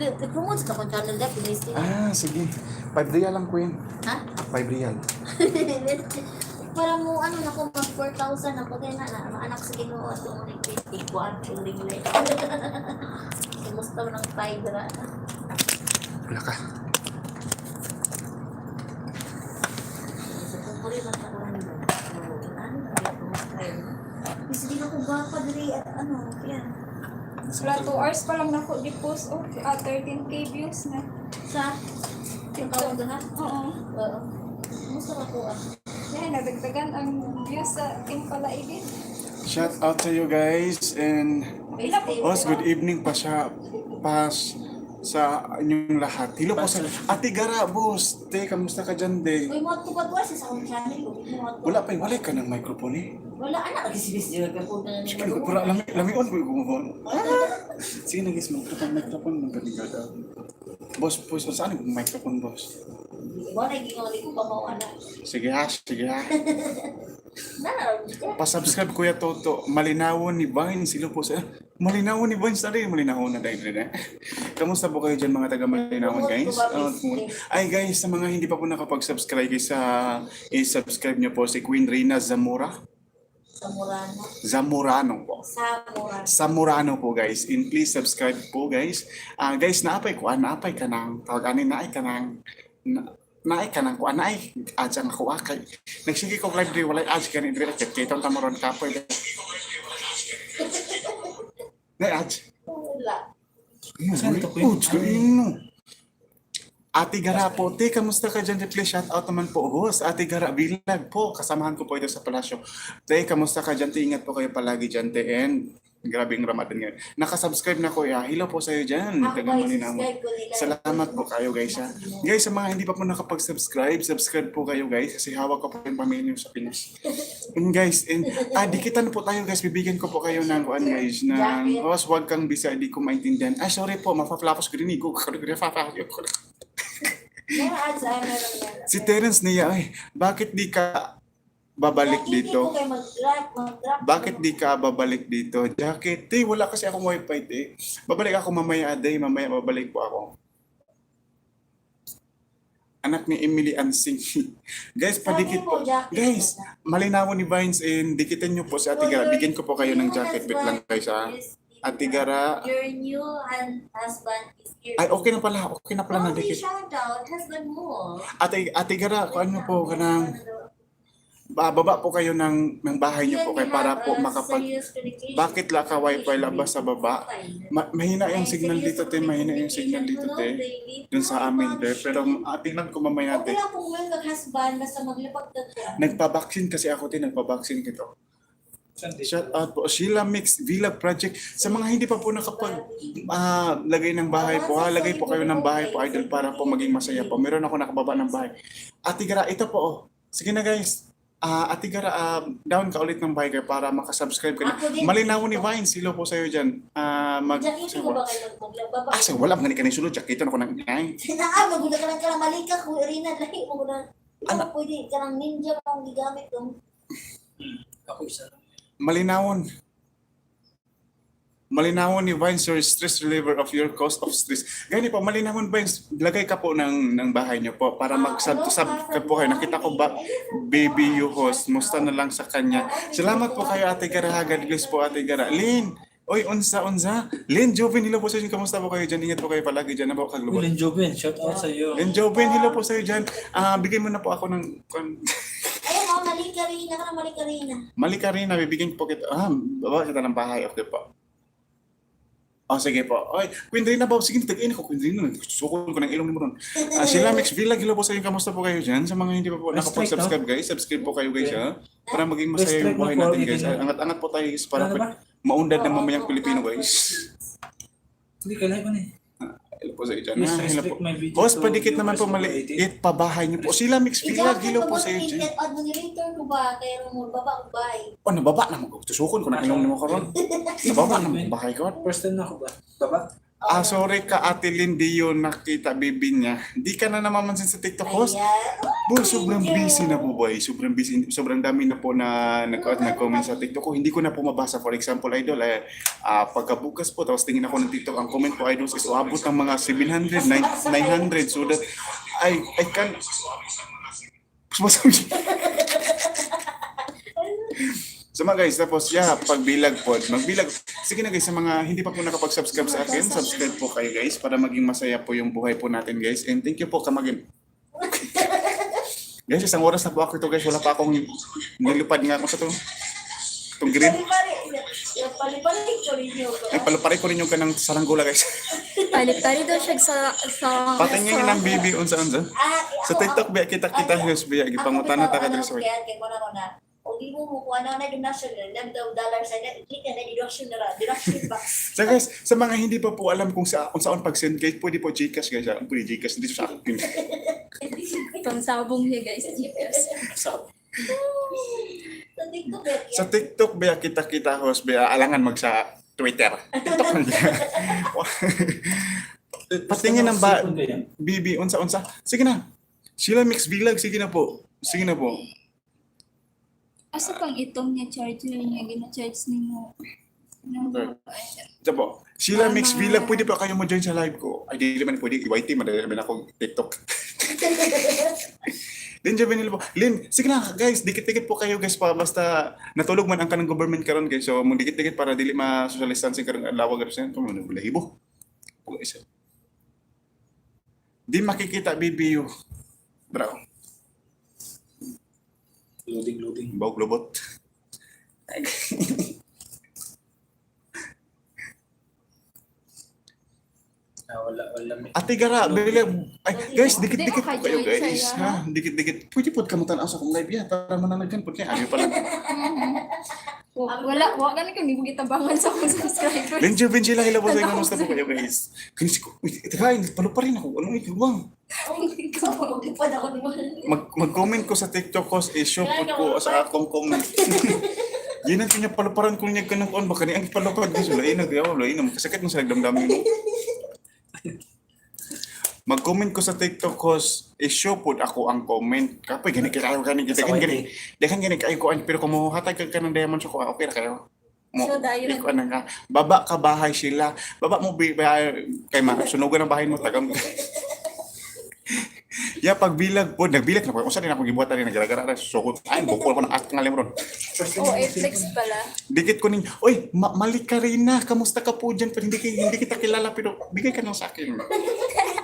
I-promote sa akong channel dahil pinistin. Sige. 5 real lang, Queen. Ha? 5 real. Para mo, ano na kung mag 4,000 ako din na anak sa Ginoo at umuling 51 chuling le. Kumusta mo ng 5 ra? Wala ka. Sa kumpuli lang ako nandun. Kasi di na ko baka diri at ano, yan. Wala 2 hours pa lang nako di-post. 13K views na. Sa? Yung tawag doon ha? Oo. Oo. Kumusta ka po ah? Yan, nadagdagan ang views sa Impala Ibig. Shout out to you guys and good evening pa siya sa inyong lahat. Hello po sa Ate Gara, boss. Kamusta ka dyan, de? Uy, mo ko ba sa akong channel ko? Wala ka ng microphone eh. Wala, anak, nagsibis niya ka po na Sige, pura lamion ko yung Sige na guys, microphone ng ganigada. Boss, saan yung microphone, boss? Wala, hindi ko pa mawala. Sige ha. Na, Pa-subscribe Kuya Toto. Malinawon ni Vine. Silo po sa... Malinawon ni Vine. Sorry, malinawon na dahil rin. Kamusta po kayo dyan mga taga Malinawon, guys? Ay guys, sa mga hindi pa po nakapag-subscribe, i-subscribe nyo po si Queen Rina Zamorano po. Zamorano po guys. And please subscribe po guys. Guys, naapay ka nang tawag-anin naay ka nang kuan naay adya nga kuha kay nagsige ko live diri walay ads kani diri kay tong tamaron kapoy na ads wala. saan to ko Ate Gara po, kamusta ka dyan? Please shout out naman po, host. Ate Gara, bilag po. Kasamahan ko po ito sa palasyo. Kamusta ka dyan? Ingat po kayo palagi dyan, and grabing Ramadan ngayon. Nakasubscribe na ko, hello po sa iyo dyan. Salamat po kayo, guys. Guys, sa mga hindi pa po nakapag-subscribe, subscribe po kayo, guys. Kasi hawak ko po yung pamilya sa Pinas. And guys, dikitan po tayo, guys. Bibigyan ko po kayo ng kuan, guys. Huwag kang bisa, hindi ko maintindihan. Sorry po, mapaflapos ko rin. Si Terence niya, bakit di ka babalik dito? Bakit di ka babalik dito? Jacket, wala kasi akong wifi, Babalik ako mamaya, mamaya babalik po ako. Anak ni Emily Ansing. Guys, padikit po. Guys, Malinawon ni Vines and dikitan nyo po si Ate Gara. Bigyan ko po kayo ng jacket. Wait lang guys Ate Gara. Your new husband is here. Ay, okay na pala na dikit. Shout out, husband mo. Ate Gara, kung ano po, baba po kayo ng bahay niyo po kayo para po bakit la ka wifi labas sa baba? Mahina yung signal dito, mahina yung signal dito, dun sa amin, pero tingnan ko mamaya, Okay lang kung may mag-husband, basta maglipag na siya. Nagpa-vaccine kasi ako, nagpa-vaccine kito. Shout out po, Sheila Mix Vlog Project. Sa mga hindi pa po lagay ng bahay po, lagay po kayo ng bahay po, idol, para po maging masaya po. Meron ako nakababa ng bahay. Ate Gara, ito po, Sige na guys. Ate Gara, down ka ulit ng bahay kayo para makasubscribe ka na. Malinawon ni Vine, silo po sa'yo dyan. Diyan, ko ba kayo maglababa? So wala, mga kanay sulod, Kita na ko ng ay. Magulat ka lang malika, kung irina, lahi mo na. Pwede ka lang ninja kung gigamit yung... Ako isa. Malinawon ni Vines, your stress reliever of your cause of stress. Gani po, malinawon Vines, lagay ka po ng bahay niyo po para mag-subscribe po kayo. Nakita ko ba, baby you host, musta na lang sa kanya. Salamat po kayo Ate Gara, God bless po Ate Gara. Lynn, oy, unsa. Lynn Joven, hello po sa inyo, kamusta po kayo dyan? Ingat po kayo palagi dyan. Ano po kaglubot? Lynn Joven, shout out sa iyo. Lynn Joven, hello po sa iyo dyan. Bigay mo na po ako ng... Ayun mo, Malikarina ka na Malikarina. Malikarina, bibigyan po kita. Baba kita ng bahay, okay po. Sige po. Ay, Queen Rina ba? Sige, tagayin ko. Queen Rina, sukol ko ng ilong ni mo ron. Sila Mix Vlog, hello po sa inyo. Kamusta po kayo dyan? Sa mga hindi pa po nakapag-subscribe guys, subscribe po kayo guys para maging masaya yung buhay natin guys. Angat-angat po tayo guys para maundad ng mamayang Pilipino guys. Hindi ka live eh. Hello po sa inyo dyan. Hello po. Boss, padikit naman po maliit pa bahay niyo po. Sila Mix Vlog, hello po sa inyo dyan. Administrator ko ba? Kaya mo, baba ko bahay. Nababa na mo. Tusukon ko na ilong ni mo karon. Nababa na mo bahay ko. First time na ako ba? Baba? Sorry ka, Ate Lindy, yun nakita bibi niya. Di ka na namamansin sa TikTok host. Ayan. Boy, sobrang busy na po, boy. Sobrang busy. Sobrang dami na po na nag-comment sa TikTok ko. Hindi ko na po mabasa. For example, idol, pagkabukas po, tapos tingin ako ng TikTok, ang comment po, idol, is uabot ng mga 700, 900. So that I can... So mga guys, tapos pagbilag po, magbilag. Sige na guys, sa mga hindi pa po nakapag-subscribe sa akin, subscribe po kayo guys para maging masaya po yung buhay po natin guys. And thank you po kamagin. Guys, isang oras na po ako ito guys, wala pa akong nilipad nga ako sa itong green. Pali-pali ko rin yun. Ay, palupari ko rin yung kanang saranggola guys. Tali-tali daw siya sa Patingin ng baby unsa-unsa. Sa TikTok, biya kita-kita guys, biya. Gipangutan na ta ka diri sa way. Kaya ko na. O di mo kung ano na donation na $9 sa na click na donation na donation box. So guys, sa mga hindi pa po alam kung saan pag-send guys, pwede po Gcash guys. Pwede Gcash dito sa akin. Pang sabong niya guys, GPS. Sa TikTok Sa TikTok, biya kita-kita host, biya alangan sa Twitter. TikTok lang biya. Patingin ng Bibi, unsa-unsa. Sige na. Sheila Mix Vlog, sige na po. Sige na po. Asa pang itong niya charger niya, gina-charge ninyo. Ito po. Sheila Mix Vlog, pwede pa kayo mo-join sa live ko. Ay, di naman pwede. YT, madali naman akong TikTok. Lin Javenil po. Lin, sige na guys, dikit-dikit po kayo guys pa. Basta natulog man ang kanang government karon guys. So, mong dikit-dikit para dili ma-social distancing karong lawag karon sa inyo. Kung balahibo. Di makikita BBU. Bro. Loading. Bawag lobot. Wala. Ate Gara, bilang, ay, guys, dikit-dikit po kayo, Hindi, guys. nakaka-join Ha? Dikit-dikit. Pwede po kamutan ako sa akong live yan para mananagan po kaya ayaw pala. Wala ganun kung hindi mo kitabangan sa akong subscriber. Lenjo Vincila, hello po sa inyo. Kamusta po kayo, guys? Kinis ko, teka, palo pa rin ako. Anong ikaw? Mag-comment ko sa TikTok ko, i-show po ko sa akong comment. Yan ang kanya paluparan kung niya ka ng kaon. Baka niya ang palupad guys. Wala inam. Kasakit mo sa nagdamdamin mo. Mag-comment ko sa TikTok host, i-show po ako ang comment. Kapag gani kayo kayo ko, pero kung mahuhatag ka ng diamond sa ko, okay na kayo. So, dahil Ikaw na nga. Baba ka bahay sila. Baba mo kay sunugan ang bahay mo, tagam. Pag bilag po, nagbilag na po. Kung saan din ako gibuhat rin, nagragara na. So, ay, bukol ko ng at ng alimron. flex pala. Dikit ko ninyo, oy, mali ka rin na. Kamusta ka po dyan? Pero hindi kita kilala, pero bigay ka lang sa akin.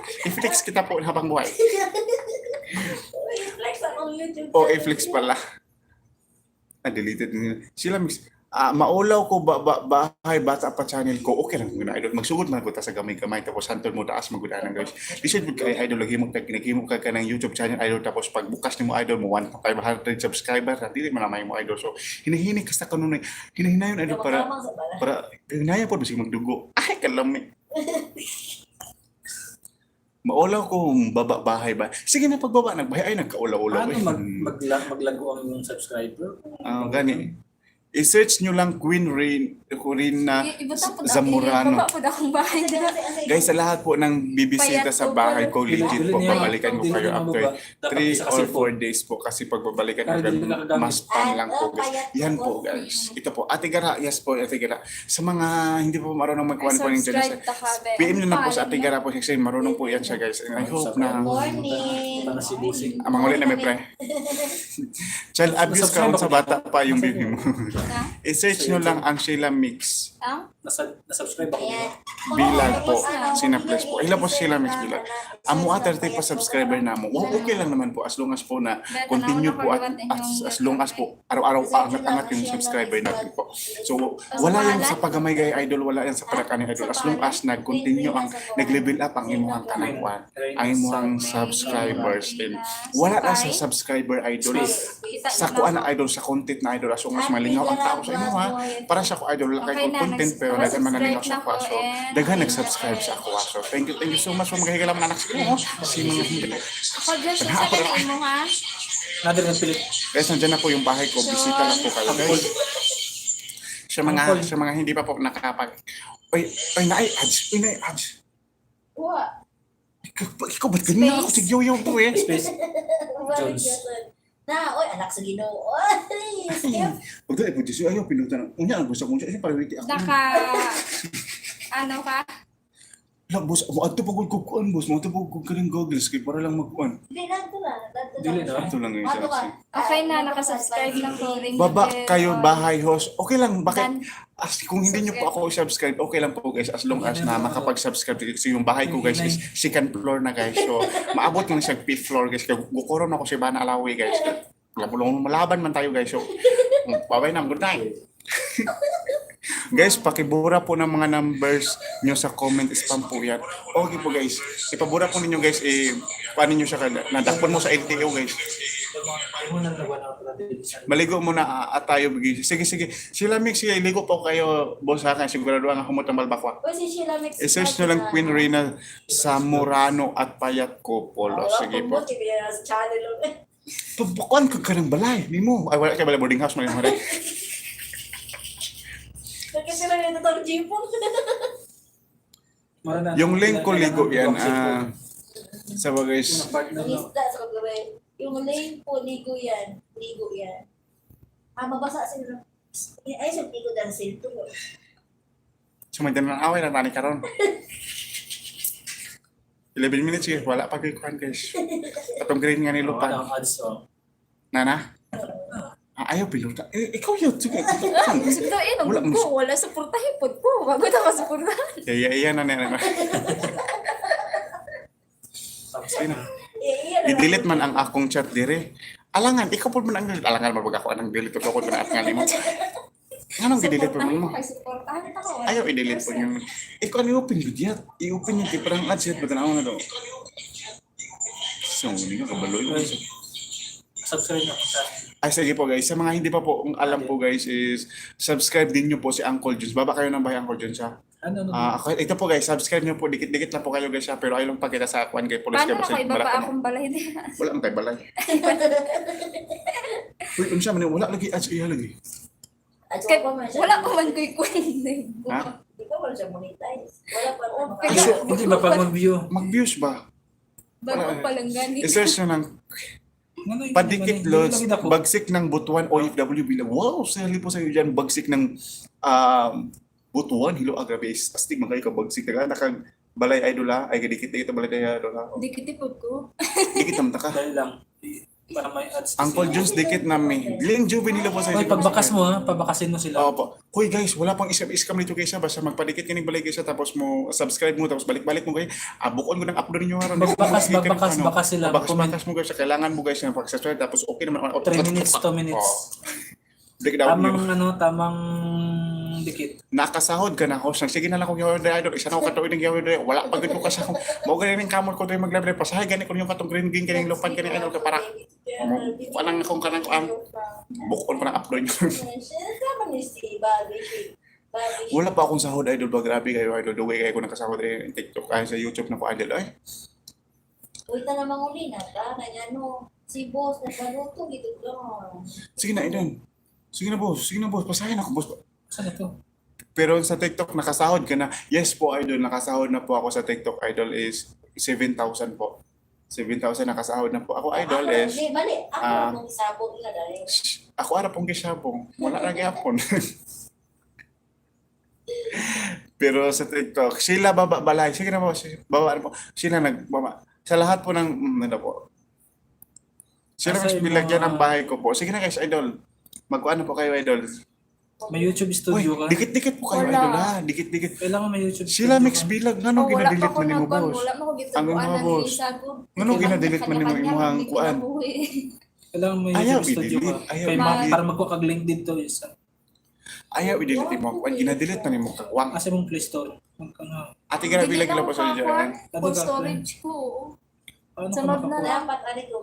I-flex kita po habang buhay. Flex akong YouTube. I-flex pala. Deleted nila. Sila mix. Maulaw ko bahay bata pa channel ko. Okay lang muna idol. Magsugod man ko ta sa gamay-gamay tapos hantod mo taas magudanan guys. Lisod mo kay idol lagi mo kinaghimo ka ng YouTube channel idol tapos pagbukas nimo idol mo 1,500 subscriber dili man may mo idol. So hinahini ka sa kanunay. Hinahinayon idol para hinaya po bisig magdugo. Ay kalami. Maulaw ko baba bahay ba. Sige na pagbaba nagbahay ay nagkaulaw-ulaw. Paano maglago ang subscriber? Gani. I-search nyo lang Queen Rina Zamorano. Ibutang po akong bahay dito. Guys, sa lahat po ng bibisita sa bahay ko, legit po, Payat. babalikan ko kayo after 3 or 4 days po. Kasi pag babalikan ko kayo, mas pan lang po guys. Yan po guys. Ito po, Ate Gara, yes po, Ate Gara. Sa mga hindi po marunong mag-kuhan po rin dyan, PM nyo lang po sa Ate Gara po. Kasi marunong po yan siya guys. And I hope na Morning. Para si Busing. manguli na may pre. Child abuse ka sa bata pa yung baby mo. I-search nyo lang ang Sheila Mix. Nasubscribe ako. Ayan. Bilag po, Sinaplex po. Ilan po Sheila Mix bilag. Amo 30 pa subscriber na mo. Okay lang naman po as long as po na continue po at as long as po araw-araw angat yung subscriber natin po. So wala yan sa pagamay gay idol, wala yan sa pagkani idol. As long as nag-continue ang nag-level up ang imuhang kanangwan, ang imuhang subscribers din. Wala na sa subscriber idol. Sa kuan na idol, sa content na idol, as long as malingaw ang tao sa imo ha. Para sa ko idol, kay content pero daghan man nalingaw sa ko. So daghan nag-subscribe sa ako. So thank you so much for magahigala man anak sa inyo. Ako dyan siya sa kanain mo ha. Nadir ng pilit. Guys, nandiyan na po yung bahay ko. Bisita lang po kayo guys. Sa mga hindi pa po nakapag Ay, naay, ads. Ay, naay, ads. Wa. Ikaw ba't ganyan ako si Yoyo po eh? Space. Balik Jones. ka sa- Na, oy, anak sa Ginoo. Oy, skip. Huwag doon, ipon Diyos, ayaw, pinuta na. Unya, ang gusto ko siya, parang ako. Ano ka? Lang, boss, mo ato pagod ko kuan, boss. Mo ato pagod ko kaning goggles, kay para lang mag-kuan. Hindi na, ito na. Dili na. Ito lang yung Ato ka. siya. Okay na, nakasubscribe lang ko rin. Baba kayo, bahay host. Okay lang, bakit? Dan. Kung hindi niyo po ako subscribe, okay lang po guys, as long as na makapag-subscribe. So yung bahay ko guys is second floor na guys. So maabot lang siya 5th floor guys. Kaya gukuron ako si Bana Alawi guys. Malaban man tayo guys. So babay na, good night. Guys, pakibura po ng mga numbers nyo sa comment spam po yan. Okay po guys, ipabura po ninyo guys, paano nyo siya nadakpon mo sa LTO guys. Maligo muna at tayo. Sige. Sila Mix, sige, ligo po kayo, boss ha, kasi sigurado ang humutang balbakwa. Oy, si Sheila Mix. I-search nyo lang Queen Reyna sa Murano at Payat Couple. O, sige po. Sa channel ulit. Pabukuan ka ng balay. Di mo. Ay, wala kayo balay boarding house. Mga Kasi lang yung natawag Jipong. yung link ko ligo yan. Sa bagay. Isda sa kagabi. Yung lane po, ligo yan. Mabasa sila. Ay, sa ligo dahil sila ito. Sumundan ng away na tani karon. 11 minutes eh. Wala pa kayo kuhan guys. Atong green nga nilupan. Ang ads, oh. Nana? Ayaw piluta. Ikaw yun. Sige. Gusto ko Wala mo- ko, wala suportahin po ko. Bago na masuportahan. Iya na. Sige na. Iya. I-delete man ang akong chat dire. Alangan, ikaw po man ang delete. Alangan, mabag ako ang delete ko na at nga mo. Anong i-delete po mo? Ay, suportahan ako. Ayaw i-delete po yung... Ikaw ano i-open yun yan? I-open yun. Parang ads yun. Ba't na to? So, hindi ka kabalo yun. Subscribe na po sa Ay, sige po guys. Sa mga hindi pa po, kung alam po guys is subscribe din nyo po si Uncle Jones. Baba kayo ng bahay Uncle Jones ha. ano. Ito po guys, subscribe nyo po. Dikit-dikit lang po kayo guys ha. Pero ayaw lang pagkita sa kwan kay Police. Paano ako ibaba akong balay din? Wala ang kay balay. Uy, unsya man wala lagi ads iya lagi. Kaya wala ko man ko'y kwento. Ha? Di ba wala siya monetize? Wala pa naman. Okay. Hindi ba pag mag-view? Mag-views ba? Bago pa lang gani. I-search nyo ng padikit loads, bagsik ng butuan OFW bilang. Wow, sali po sa iyo dyan, bagsik ng butuan. Hilo, grabe, astig mga kayo ka bagsik. Nakag balay idol ha, ay dikit-dikit balay idol ha. Di kitipod ko. Dikit tamta ka. Dahil lang. Para may ads. Uncle Jones, dikit namin. Glenn Juve nila po sa Hoy, pagbakas mo ha, pabakasin mo sila. Opo. Hoy guys, wala pang iskam nito kaysa basta magpadikit kaning balay kaysa tapos mo subscribe mo tapos balik-balik mo kayo. Bukon ko ng upload niyo haron. Bakas sila. Bakas mo guys, kailangan mo guys na pag-subscribe tapos okay naman. 3 minutes, 2 minutes. Dikit daw Tamang dikit. nakasahod ka na host. Sige na lang kung yung idol, isa na ako katuwid ng yung idol. Wala pag ko kasahod. Mao gani ning kamot ko dai maglabre pasahay gani ko yung katong green green kaning lupan kaning idol ka para anang akong kanang bukon pa ng upload niyo. Tama ni si Bobby. Wala pa akong sahod idol ba grabe kayo idol. Duwe kayo ko nakasahod rin TikTok ay sa YouTube na ko idol ay. Uy, ta namang uli na ta. Kanya si boss nagbaluto dito doon. Sige na idol. Sige na boss. Pasahin ako boss. Saan ito? Pero sa TikTok nakasahod ka na. Yes po idol, nakasahod na po ako sa TikTok idol is 7,000 po. 7,000 nakasahod na po. Ako idol is Hindi, bali. Ako nung isabog na dahil. ako ara pong gisabong. Wala na gyapon. Pero sa TikTok, sila balay. Sige na po, baba po. Sila nagbaba. Sa lahat po ng ano po. Sila mas bilagyan ng bahay ko po. Sige na guys, idol. Magkuano po kayo idol. May YouTube Uy, studio ka? dikit-dikit po kayo Wala. idol ha. Dikit-dikit. Kailangan may YouTube Sila studio mix ka. bilag nga nung Wala pa ginadelete ko man ni mo nagkuhan. boss. Wala mo ko Ang gitubuan mga na boss. ni isa ko. Nga nung ginadelete man ni mo imong kuan. Kailangan may Ayaw, YouTube studio ka. i-delete. Ayaw, Kaya i-delete. para magkaka-link dito isa. Ayaw i-delete mo. Kuan ginadelete man ni mo kakwang. Kasi mong Play Store. Magkano? Ate ka na bilag lang po sa iyo. Full storage ko. Paano Sa ka map na makakuha? lang. Dapat ano ko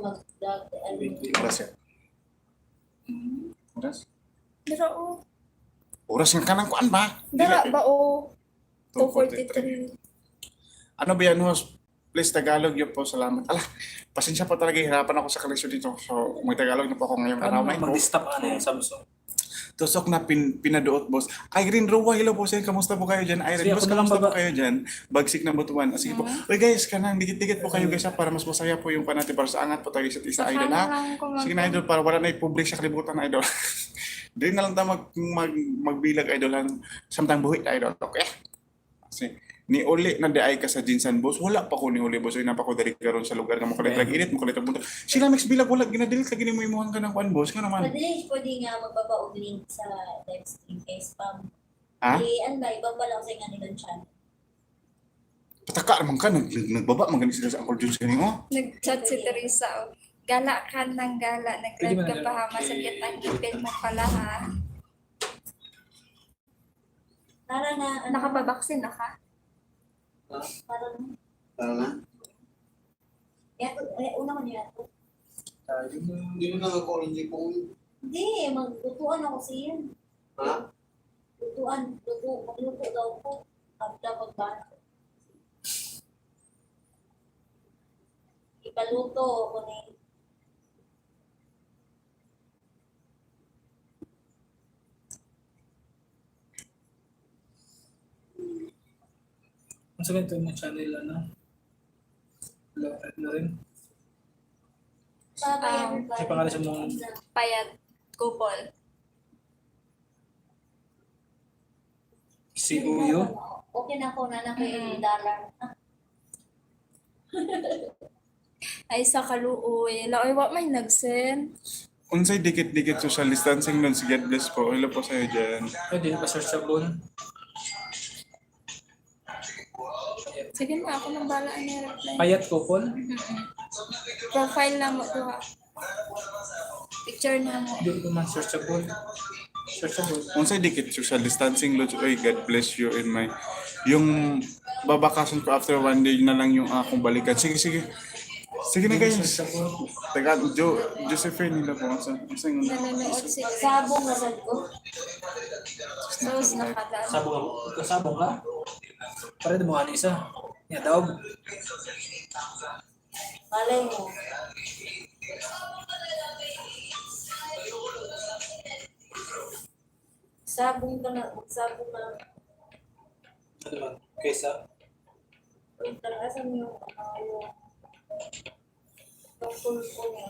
Oras yan. Oras? Dara o. Oras nga kanang kuan ba? Dara ba o. 2:43. 2:43. Ano ba yan, host? Please, Tagalog yun po. Salamat. Pasensya po talaga. Hirapan ako sa kalisyon dito. So, may Tagalog na po ako ngayong araw Paano na ito. mag-stop ano yung Samsung? Tusok na pinaduot, boss. Irene Roa, hello po sa inyo. Kamusta po kayo dyan? Irene, Sige, boss, ako na lang kamusta po baba. kayo dyan? Bagsik na butuan. Ah, sige po. Uy guys, kanang dikit-dikit po kayo guys ha, para mas masaya po yung panati para sa angat po tayo isa't isa, Saka idol na ha. lang kumain. Sige na idol, para wala na i-publish sa kalibutan na idol. Di na lang tayo magbilag idol han. Samtang buhit idol, okay? Kasi ni uli na di ay ka sa Jinsan boss, wala pa ko ni uli boss, ay napako dari karon sa lugar nga mo kalit init, mo kalit bunta. Sila mix bilag wala ginadil ka gini mo imuhang ka ng kuan boss, nga naman. Pwede nga magbabaog link sa live stream kay spam. Ha? Ano ba, ibaba lang sa nga nilang channel. Pataka naman ka, nagbaba man gani sila sa Uncle Jules kani mo. Nag-chat si Teresa. Gala ka ng gala. Nag-live ka pa ha. Masakit ang ipin mo pala ha. Para na, Nakapabaksin na ka? para na. Tara na. Una man yan. Hindi mo nakakuha hindi po. Hindi, maglutuan ako siya. Ha? Magluto daw po. Pagka pagbana. Ipaluto ko ni. Ang sabi ito yung channel, ano? Ano rin? May pangalan sa mga... Payat. Kupol. Si Uyo. Okay na ako na kay dollar. Ay sa kaluoy. Laoy wa may nag-send. Unsay dikit-dikit social distancing nun, si God bless po. Hello po sa iyo dyan. Pwede pa search sa phone. Sige na ako nang bala ang reply. Payat Couple. Profile na mo to ha. Picture na mo. Hindi ko man search sa phone. Search sa phone. Unsay dikit social distancing, Lodge. Oy, God bless you in my... Yung babakasan ko after one day na lang yung akong balikan. Sige, sige. Sige na guys. Search sa phone. Teka, Josephine nila po. Asang Nanonood si Sabong na sad ko. Sos nakadaan. Sabong ka? Para di mo ano isa. Yan, daog. Malay mo. Sabong ka na. Sabong na. Ano ba? Kesa? Asan yung tungkol po niya.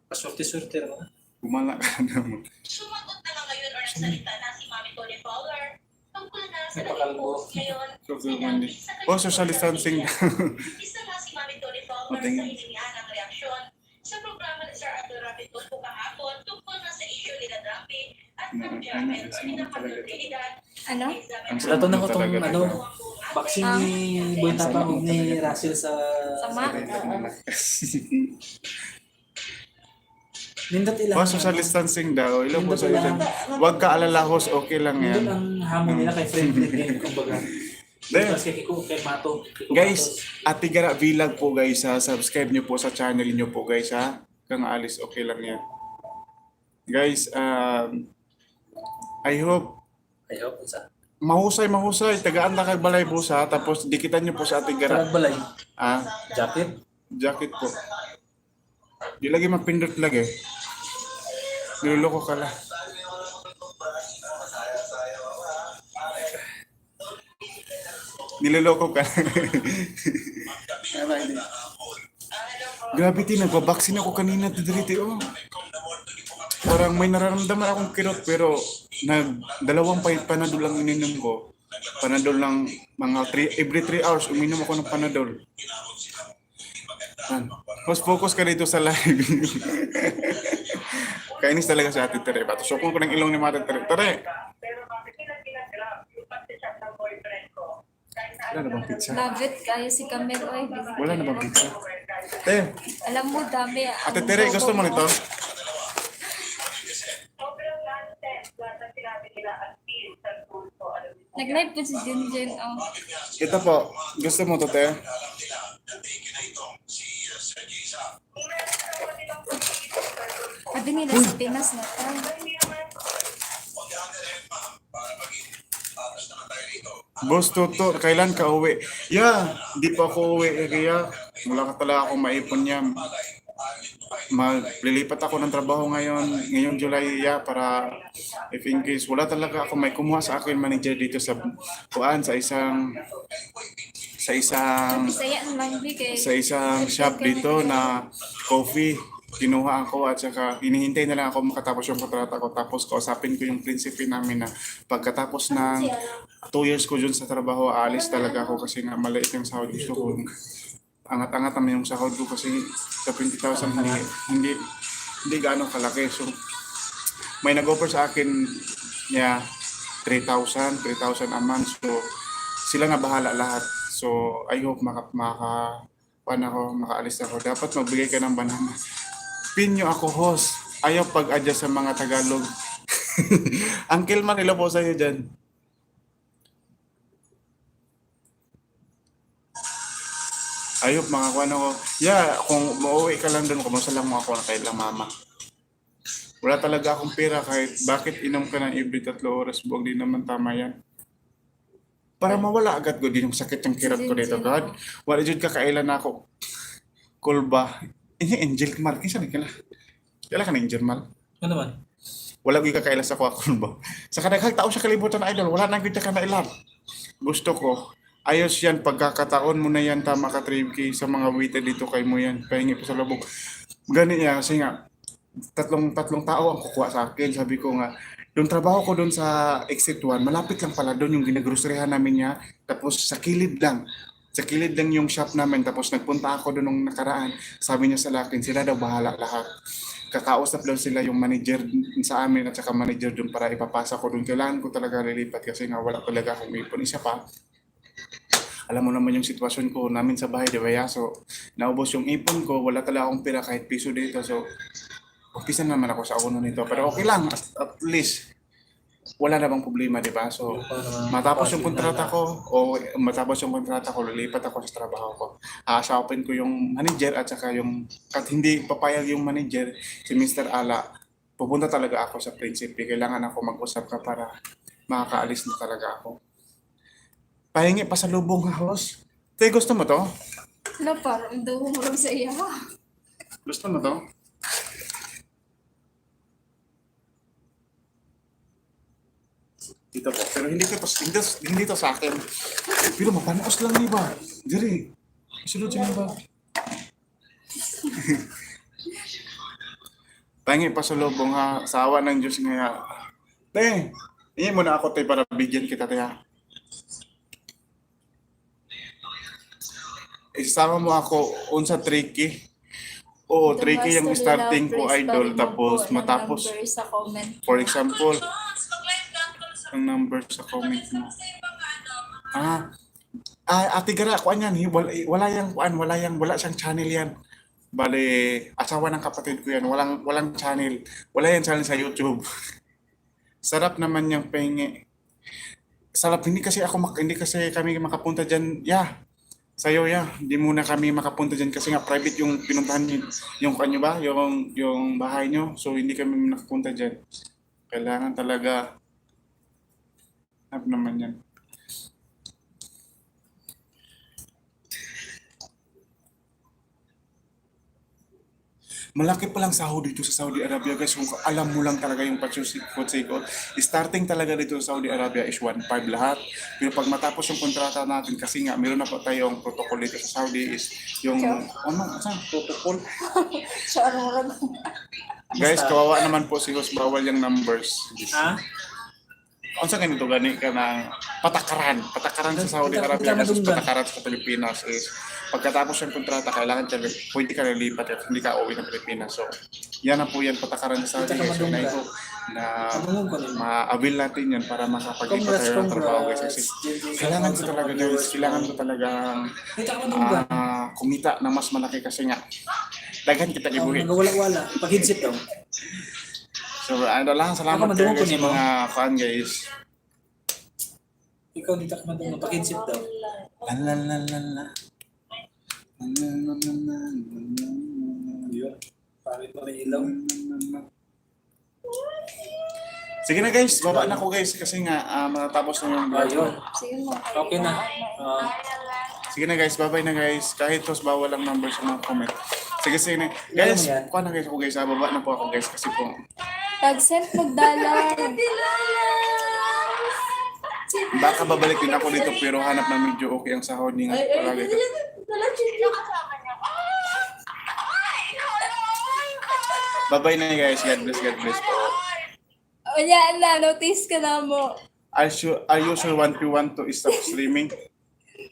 Pasorte-sorte mo. Gumala ka naman. Sumagot na nga ngayon or nagsalita na si Mami Tony Fowler tungkol na sa Napakalbo. naging post ngayon. Social Monday. Oh, social distancing. Isa nga si Mami Tony Fowler Mating. sa hiningihan ng reaksyon sa programa ni Sir Arthur Rapido po kahapon tungkol na sa issue nila Drapi at ng Japan sa pinapagdalidad. Ano? Lato na ko tong ano, vaccine ni Boy Tapang ug ni Russell sa... Sama? Nindot ilang... Oh, social distancing daw. Ilan po sa iyo dyan. Huwag ka alalahos, okay lang Nindot yan. ang hamon nila kay friendly game, kumbaga. Then, Tapos kay Kiko, kay Mato. Kiko guys, Matos. Ate Gara Vlog po guys ha. Subscribe nyo po sa channel nyo po guys ha. Kang alis, okay lang yan. Guys, I hope I hope sa... mahusay. Tagaan na kay Balay Busa. Tapos dikitan nyo po sa Ate Gara. Balay. Ah, Jacket. jacket po. Di lagi mapindot lagi. Niloloko ka lang. Niloloko ka. Grabe tin, nagbabaksin ako kanina dito. Oh. Parang may nararamdaman akong kirot pero dalawang panadol lang ininom ko. Panadol lang every 3 hours uminom ako ng panadol. Mas focus ka dito sa live. Kainis talaga si Ate Tere. Bato sukong ko ng ilong ni Ate Tere. Tere! Wala na bang pizza? Love it kayo si Camel. Oy, Wala na bang pizza? Te, alam mo, dami. Ate Tere, gusto mo nito? Nag-live po si Jinjin. Oh. Ito po. Gusto mo to, Te? Sabi nila sa Pinas na tayo. Boss Toto, kailan ka uwi? Yeah, di pa ako uwi. Kaya wala ka talaga akong maipon niya. Maglilipat ako ng trabaho ngayong July, yeah, para if in case wala talaga ako may kumuha sa akin manager dito sa Bisaya lang bigay. sa isang shop dito na coffee. Kinuha ako at saka hinihintay na lang ako makatapos yung kontrata ko. Tapos kausapin ko yung prinsipe namin na pagkatapos ng 2 years ko dun sa trabaho, aalis talaga ako kasi nga maliit yung sahod. Gusto ko angat-angat naman yung sahod ko kasi sa 20,000 hindi gaano kalaki. So may nag-offer sa akin niya 3,000 a month. So sila na bahala lahat. So I hope makaalis ako. Dapat magbigay ka ng banana. Pinyo ako, host. Ayaw pag-adjust sa mga Tagalog. Uncle Man, ilo po sa iyo dyan. Ayop, makakuha na ko. Yeah, kung mauwi ka lang doon, kumusta lang mo ako na kailang mama. Wala talaga akong pera kahit bakit inom ka ng every 3 oras. Buwag din naman tama yan. Para mawala agad ko din yung sakit ng kirot ko dito, God. Wala dyan kakailan ako. Kulba. Ini Angel Mal. Isa na kila. Kailan ka na Angel Mal? Ano naman? Wala ko kakailan sa kulba. Sa kadaghang tao sa kalibutan na idol, wala na kita ka na ilan. Gusto ko. Ayos yan, pagkakataon mo na yan, tama ka 3K sa mga waiter dito kay mo yan. Pahingi pa sa lubog. Ganit yan, kasi nga, tatlong tao ang kukuha sa akin. Sabi ko nga, yung trabaho ko doon sa Exit 1, malapit lang pala doon yung ginagroceryhan namin niya. Tapos sa kilid lang yung shop namin. Tapos nagpunta ako doon nung nakaraan. Sabi niya sa akin, sila daw bahala lahat. Kakausap daw sila yung manager sa amin at saka manager doon para ipapasa ko doon. Kailangan ko talaga lilipat kasi nga wala talaga akong ipon. Isa pa, alam mo naman yung sitwasyon ko namin sa bahay, di ba? Yeah? So, naubos yung ipon ko, wala talaga akong pera kahit piso dito. So, umpisa naman ako sa uno nito. Pero okay lang, at least, wala na bang problema, di ba? So, matapos yung kontrata ko, lilipat ako sa trabaho ko. Aasapin ko yung manager at saka at hindi papayag yung manager, si Mr. Ala, pupunta talaga ako sa prinsipe. Kailangan ako mag-usap ka para makakaalis na talaga ako. Pahingi pa sa lubong house. Te, gusto mo to? Wala, parang daw mo lang sa iya. Gusto mo to? Dito po. Pero hindi to sa akin. Pero mapanos lang ni ba? Diri. Isulod siya ba? Pahingi pa sa lubong ha. Sa awa ng Diyos nga. Te, hingin mo na ako te para bigyan kita te ha. Isama mo ako unsa tricky. Oo, tricky yung starting ko idol tapos matapos Sa comment. for example ang number sa comment mo. Ate Gara, kuan yan, wala siyang channel yan. Bale, asawa ng kapatid ko yan, walang channel. Wala yan channel sa YouTube. Sarap naman yung pengi. Sarap, hindi kasi kami makapunta diyan. Yeah. Sa'yo, hindi muna kami makapunta dyan kasi nga private yung pinuntahan nyo, yung kanyo ba, yung bahay nyo. So, hindi kami nakapunta dyan. Kailangan talaga, naman yan. Malaki palang sahod dito sa Saudi Arabia guys. Kung alam mo lang talaga yung pagsusikot. Starting talaga dito sa Saudi Arabia is 1.5 lahat. Pero pag matapos yung kontrata natin, kasi nga meron na pa tayong protocol dito sa Saudi is yung, protocol? Guys, kawawa naman po si host, bawal yung numbers. Ha? Kung saan ganito gani ka ng patakaran sa Saudi Arabia kasi patakaran sa Pilipinas is pagkatapos ng kontrata, kailangan pwede ka nalipat at hindi ka uwi ng Pilipinas. So, yan na po yan, patakaran sa Saudi guys. So, na ma-avail natin yan para makapag-ipat tayo ng trabaho guys. Kasi kailangan ko talaga kumita ng mas malaki kasi nga daghan kita ibuhi. Nagawala-wala. Pag-headset daw. So, salamat kayo guys sa mga fan guys. Ikaw dito ka madungo. Pag-headset daw. La. Yun. Pangit mo na ilaw. Sige na guys, baba na ko guys kasi nga matatapos na yung vlog. Ayun. Sige mo. Okay na. Sige na guys, bye-bye na guys. Kahit tos bawal ang number sa mga comment. Sige na. Yan Guys, mo yan. kuha na guys ako guys. Baba na po ako guys kasi po. Pag-send magdala. Baka babalik din ako dito pero hanap na medyo okay ang sahod ni nga palagi. Bye-bye na guys. God bless po. O yan na, notice ka na mo. Are you sure want to stop streaming? Okay.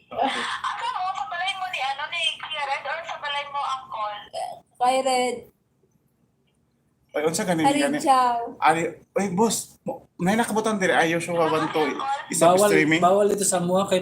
Ako mo, sa balay mo ni Kuya Red or sa balay mo ang call? Kay Red. Ay, unsa ganin Arin Chow. Ay, boss, may nakabutan dire. Are you sure want to stop streaming? Bawal ito sa mua kay